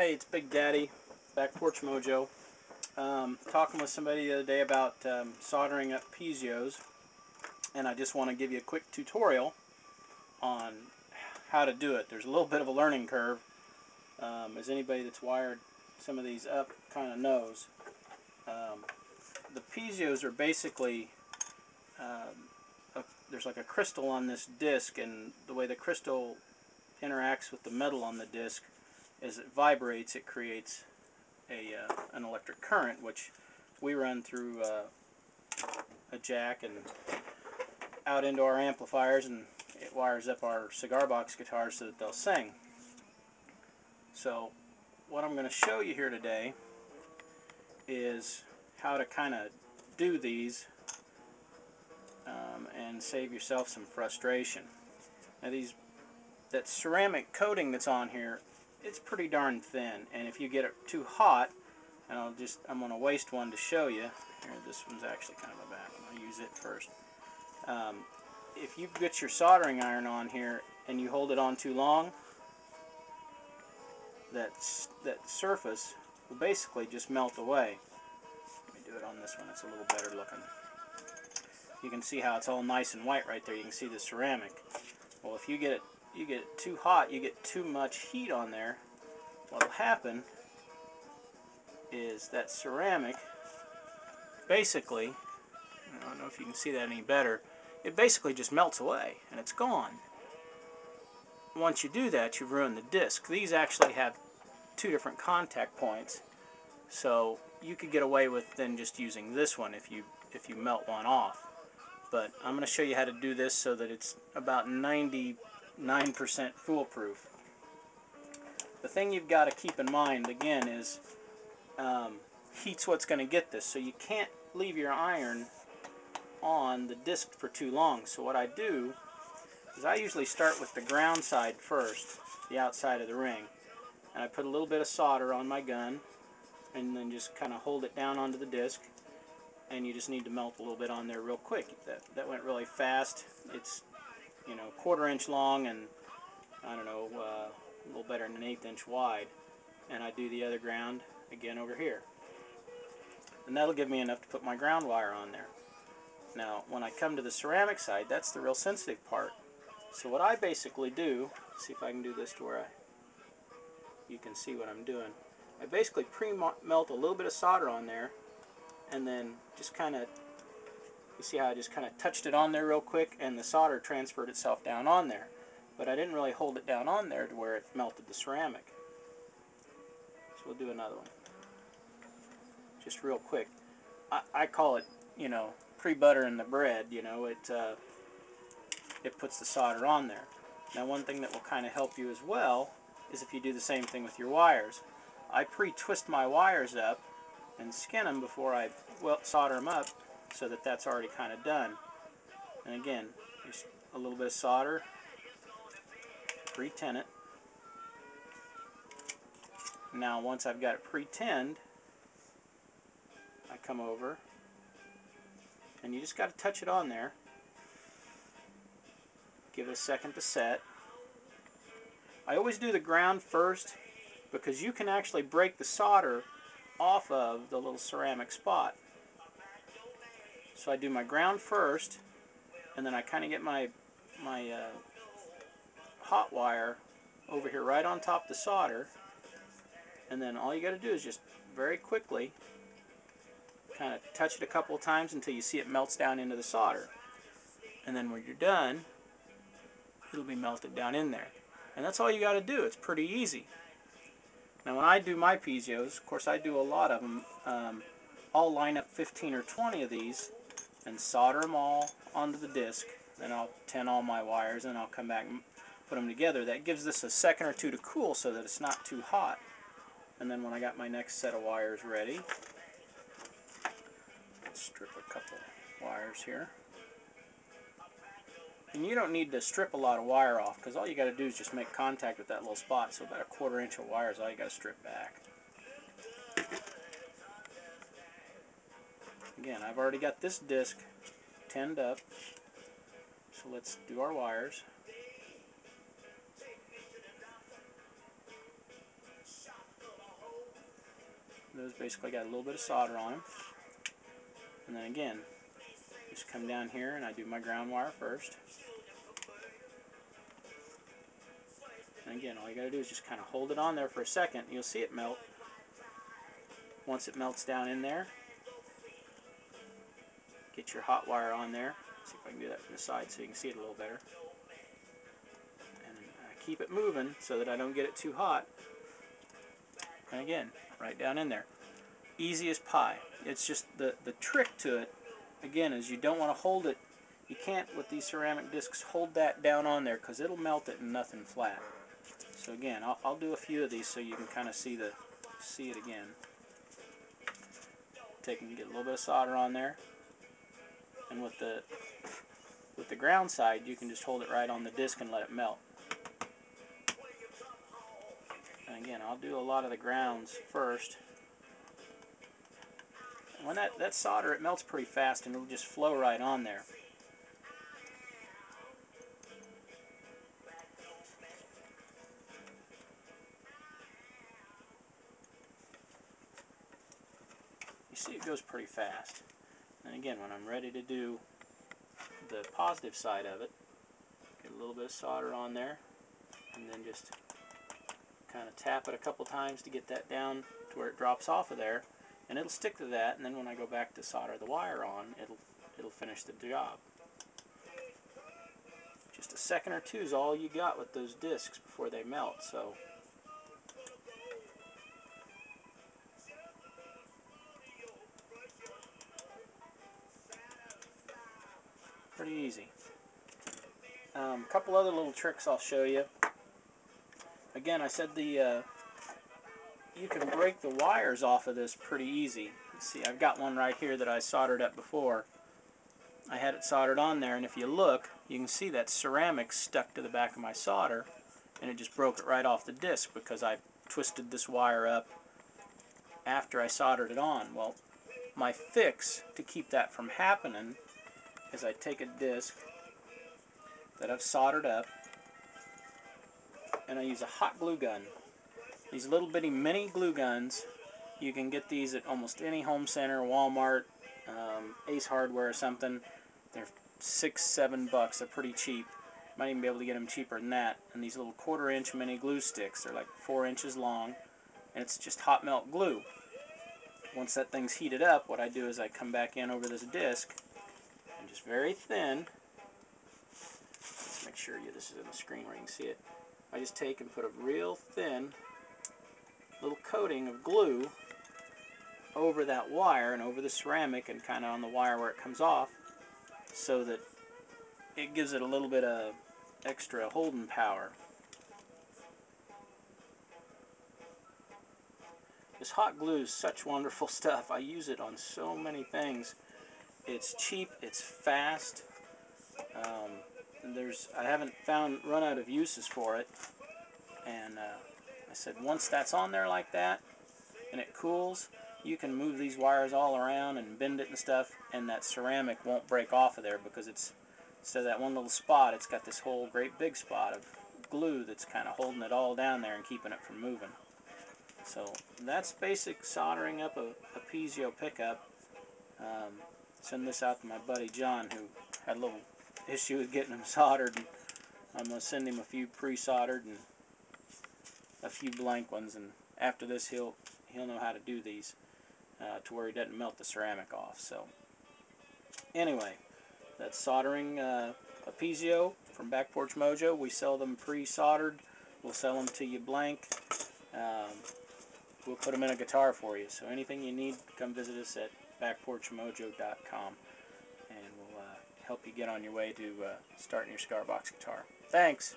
Hey, it's Big Daddy, back Porch Mojo. Talking with somebody the other day about soldering up piezos, and I just want to give you a quick tutorial on how to do it. There's a little bit of a learning curve, as anybody that's wired some of these up kind of knows. The piezos are basically, there's like a crystal on this disc, and the way the crystal interacts with the metal on the disc, as it vibrates, it creates an electric current, which we run through a jack and out into our amplifiers, and it wires up our Cigar Box Guitars so that they'll sing. So what I'm going to show you here today is how to kind of do these and save yourself some frustration. Now that ceramic coating that's on here, it's pretty darn thin, and if you get it too hot, and I'm going to waste one to show you. Here, this one's actually kind of a bad one. I'll use it first. If you get your soldering iron on here and you hold it on too long, that surface will basically just melt away. Let me do it on this one. It's a little better looking. You can see how it's all nice and white right there. You can see the ceramic. Well, if you get it too hot, you get too much heat on there, what'll happen is that ceramic basically, I don't know if you can see that any better, it basically just melts away and it's gone. Once you do that, you've ruined the disc. These actually have two different contact points, so you could get away with then just using this one if you melt one off. But I'm going to show you how to do this so that it's about 99% foolproof. The thing you've got to keep in mind again is heat's what's going to get this, so you can't leave your iron on the disc for too long. So what I do is I usually start with the ground side first, the outside of the ring, and I put a little bit of solder on my gun and then just kind of hold it down onto the disc, and you just need to melt a little bit on there real quick. That went really fast. It's, you know, 1/4 inch long and I don't know, a little better than an 1/8 inch wide. And I do the other ground again over here, and that'll give me enough to put my ground wire on there. Now when I come to the ceramic side, that's the real sensitive part. So what I basically do, see if I can do this to where you can see what I'm doing. I basically pre-melt a little bit of solder on there, and then just kind of, you see how I just kind of touched it on there real quick, and the solder transferred itself down on there. But I didn't really hold it down on there to where it melted the ceramic. So we'll do another one. Just real quick. I call it, you know, pre-buttering the bread. You know, it puts the solder on there. Now one thing that will kind of help you as well is if you do the same thing with your wires. I pre-twist my wires up and skin them before I solder them up, so that that's already kind of done. And again, just a little bit of solder, pre-tin it. Now once I've got it pre-tinned, I come over and you just got to touch it on there, give it a second to set. I always do the ground first because you can actually break the solder off of the little ceramic spot. So I do my ground first, and then I kind of get my hot wire over here right on top of the solder, and then all you got to do is just very quickly kind of touch it a couple of times until you see it melts down into the solder. And then when you're done, it'll be melted down in there. And that's all you got to do. It's pretty easy. Now when I do my piezos, of course I do a lot of them, I'll line up 15 or 20 of these and solder them all onto the disc. Then I'll tin all my wires, and I'll come back and put them together. That gives this a second or two to cool so that it's not too hot. And then when I got my next set of wires ready, let's strip a couple wires here. And you don't need to strip a lot of wire off, because all you got to do is just make contact with that little spot. So about 1/4 inch of wire is all you got to strip back. Again, I've already got this disc tinned up, so let's do our wires. those basically got a little bit of solder on them. And then again, just come down here and I do my ground wire first. And again, all you got to do is just kind of hold it on there for a second. You'll see it melt. Once it melts down in there, get your hot wire on there. See if I can do that from the side so you can see it a little better. And keep it moving so that I don't get it too hot. And again, right down in there. Easy as pie. It's just the trick to it, again, is you don't want to hold it. You can't, with these ceramic discs, hold that down on there because it'll melt it and nothing flat. So again, I'll do a few of these so you can kind of see it again. Take and get a little bit of solder on there. And with the ground side, you can just hold it right on the disc and let it melt. And again, I'll do a lot of the grounds first. And when that solder, it melts pretty fast and it'll just flow right on there. You see it goes pretty fast. And again, when I'm ready to do the positive side of it, get a little bit of solder on there, and then just kind of tap it a couple times to get that down to where it drops off of there, and it'll stick to that, and then when I go back to solder the wire on, it'll finish the job. Just a second or two is all you got with those discs before they melt, so pretty easy. A couple other little tricks I'll show you. Again, I said you can break the wires off of this pretty easy. Let's see, I've got one right here that I soldered up before. I had it soldered on there, and if you look, you can see that ceramic stuck to the back of my solder, and it just broke it right off the disc because I twisted this wire up after I soldered it on. Well, my fix to keep that from happening is I take a disc that I've soldered up, and I use a hot glue gun. These little bitty mini glue guns, you can get these at almost any home center, Walmart, Ace Hardware or something. They're $6-7. They're pretty cheap. Might even be able to get them cheaper than that. And these little 1/4 inch mini glue sticks, they're like 4 inches long, and it's just hot melt glue. Once that thing's heated up, what I do is I come back in over this disc and just very thin, let's make sure this is in the screen where you can see it. I just take and put a real thin little coating of glue over that wire and over the ceramic and kind of on the wire where it comes off, so that it gives it a little bit of extra holding power. This hot glue is such wonderful stuff. I use it on so many things. It's cheap, it's fast. I haven't run out of uses for it, and I said once that's on there like that and it cools, you can move these wires all around and bend it and stuff, and that ceramic won't break off of there because it's, instead of that one little spot, it's got this whole great big spot of glue that's kind of holding it all down there and keeping it from moving. So that's basic soldering up a Piezo pickup. Send this out to my buddy John, who had a little issue with getting them soldered. And I'm going to send him a few pre-soldered and a few blank ones, and after this he'll know how to do these to where he doesn't melt the ceramic off. So anyway, that's soldering a Piezo from Back Porch Mojo. We sell them pre-soldered. We'll sell them to you blank. We'll put them in a guitar for you. So anything you need, come visit us at backporchmojo.com, and we'll help you get on your way to starting your Cigar Box guitar. Thanks!